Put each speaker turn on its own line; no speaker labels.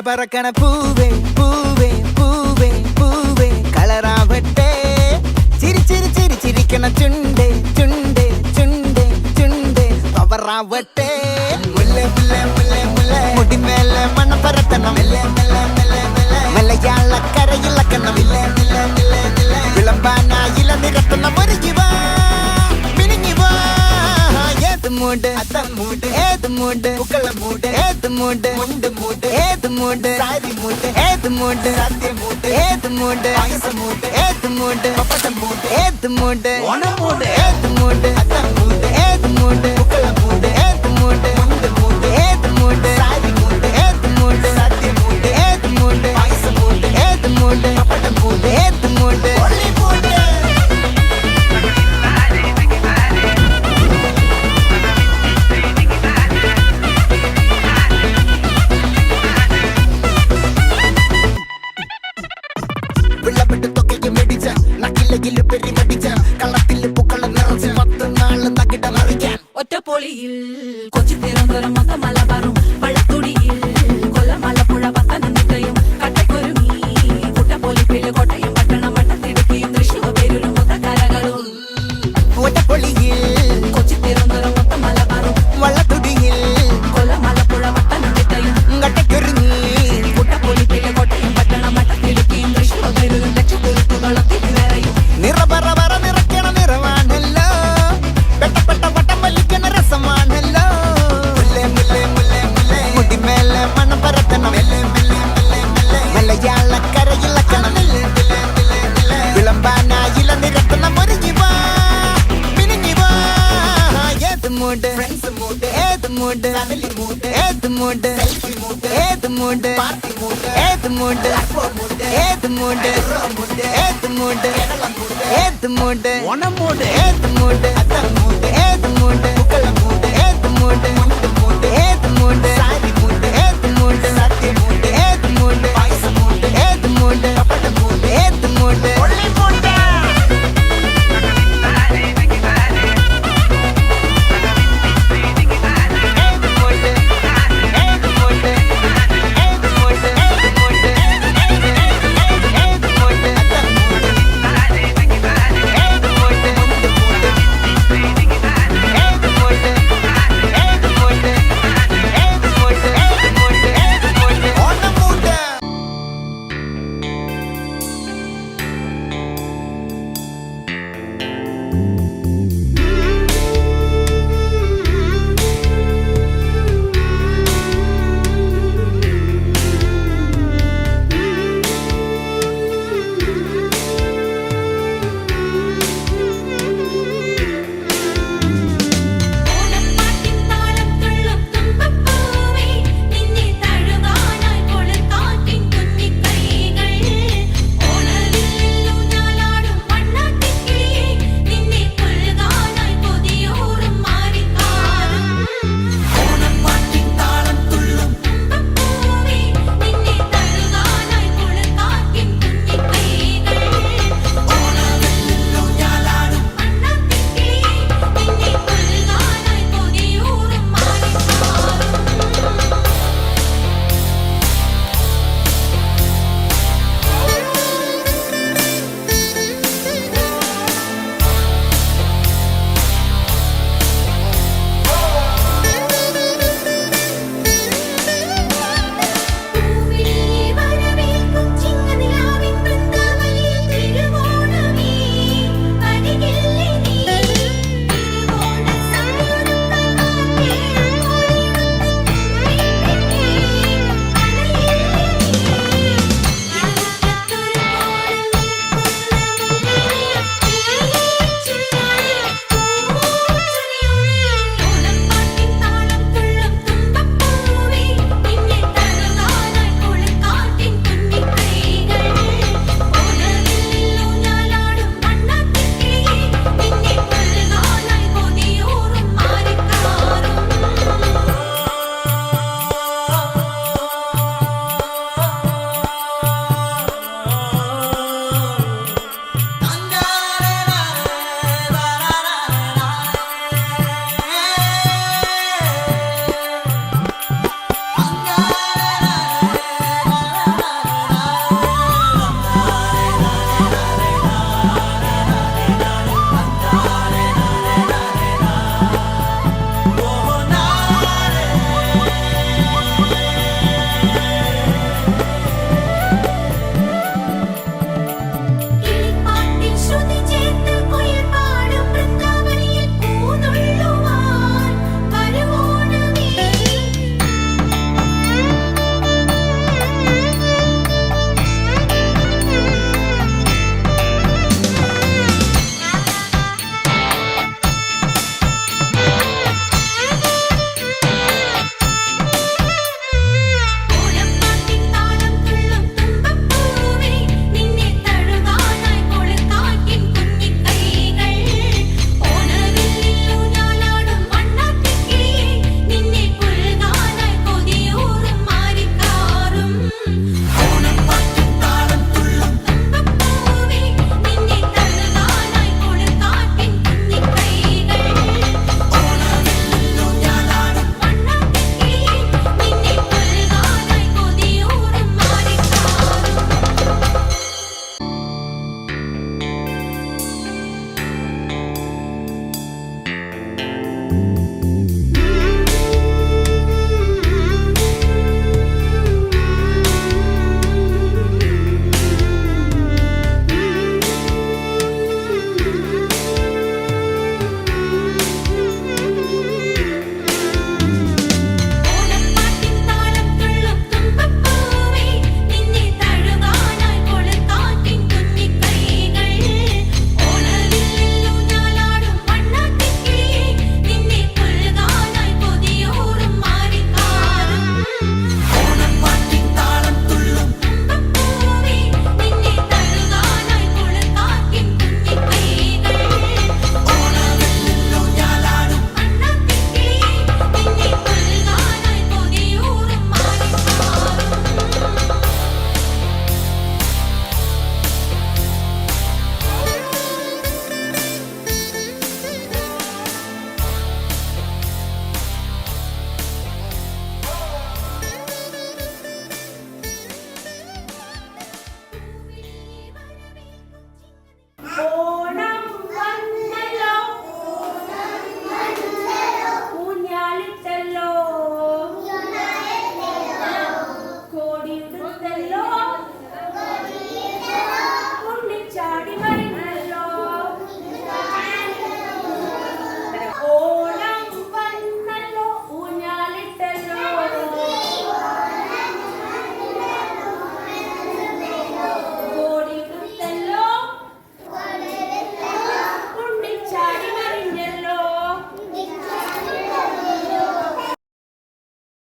பறக்கண பூவே பூவே பூவே பூவே கலராவட்டே சிரி சிரி சிரி சிரிக்கண சுண்டே சுண்டே சுண்டே சுண்டே பவராவட்டே முல்லை முல்லை முல்லை முல்லை முடி மேல மண்ண பரத்தனம் மெல்ல மெல்ல மெல்ல மெல்ல மலையாள கரையில் கண்ணம் மெல்ல மெல்ல மெல்ல மெல்ல விளம்பானா இளநீ ரத்தனம் ஒருகிவா மினிங்கிவா ஏது மூடு அத்தம் மூடு ஏது மூடு புக்கல மூடு ஏது மூடு முண்டு மூடு ஏது மூடு சாரி மூடு ஏது மூடு சத்திய மூடு ஏது மூடு ஆயச மூடு ஏது மூடு பப்பட்ட மூடு ஏது மூடு ஒன மூடு ஏது மூடு அத்தம் மூடு ஏது மூடு புக்கல மூடு ஏது மூடு முண்டு மூடு ஏது மூடு சாரி மூடு ஏது மூடு சத்திய மூடு ஏது மூடு ஆயச மூடு ஏது மூடு பப்பட்ட மூடு ஏது மூடு ஒல்லி மூடு വിളവിട്ട് തൊക്കയ്ക്ക് മെടിച്ച നക്കിലകില് പെരി മടിച്ച കള്ളത്തില് പൂക്കള നിറച്ച് 10 നാള് തകിട മറിക്കാൻ
ഒറ്റപ്പൊളിയിൽ കൊച്ചി തിരുവനന്തപുരം മൊത്തം മലബാറും വള്ളത്തുടിയിൽ കൊല്ലം ആലപ്പുഴ പത്തനംതിട്ടയും കട്ടക്കൊരുങ്ങി കുട്ടപ്പൊലിപ്പില് കോട്ടയം പട്ടണം വട്ടത്തിടുക്കിയും തൃശ്ശൂർ പേരൂരും മൊത്തക്കരകളും
ഒറ്റപ്പൊളിയിൽ
കൊച്ചി തിരുവനന്തപുരം മൊത്തം മലബാറും
വള്ളത്തുടിയിൽ
കൊല്ലം ആലപ്പുഴ പത്തനംതിട്ടയും
കട്ടക്കൊരുങ്ങി
കുട്ടപ്പൊലിപ്പില് കോട്ടയം പട്ടണം വട്ടത്തിടുക്കിയും തൃശ്ശൂർ പേരൂരും ലക്ഷക്കുരുത്തുകളും തിരുവരയും
നിറപറ നിറയ്ക്കണ നിറവാണല്ലോ പെട്ടപ്പെട്ട വട്ടം വലിക്കണ രസമാണല്ലോ മുല്ലേ മുല്ലേ മുല്ലേ മുല്ലേ മുടിമേലെ മണം പരത്തണം മെല്ലെ മെല്ലെ മെല്ലെ മെല്ലെ മലയാള കരയിളക്കണം മെല്ലെ മെല്ലെ മെല്ലെ മെല്ലെ വിളമ്പാനായില നിരത്തണം ഒരുങ്ങിവാ മിനുങ്ങിവാ ഏത് മൂഡ് ഫ്രണ്ട്സ് മൂഡ് ഏത് മൂഡ് ഫാമിലി മൂഡ് ഏത് മൂഡ് സെൽഫി മൂഡ് ഏത് മൂഡ് പാർട്ടി മൂഡ് ഏത് മൂഡ് ഏത് മൂഡ് ഏത് മൂഡ് ഏത് മൂഡ് ഒണ മൂഡ് ഏത് മൂഡ് അത്തം മൂഡ് ഏത് മൂഡ് പുക്കള മൂഡ് ഏത് മൂഡ് മുണ്ട് മൂഡ് ഏത് മൂഡ്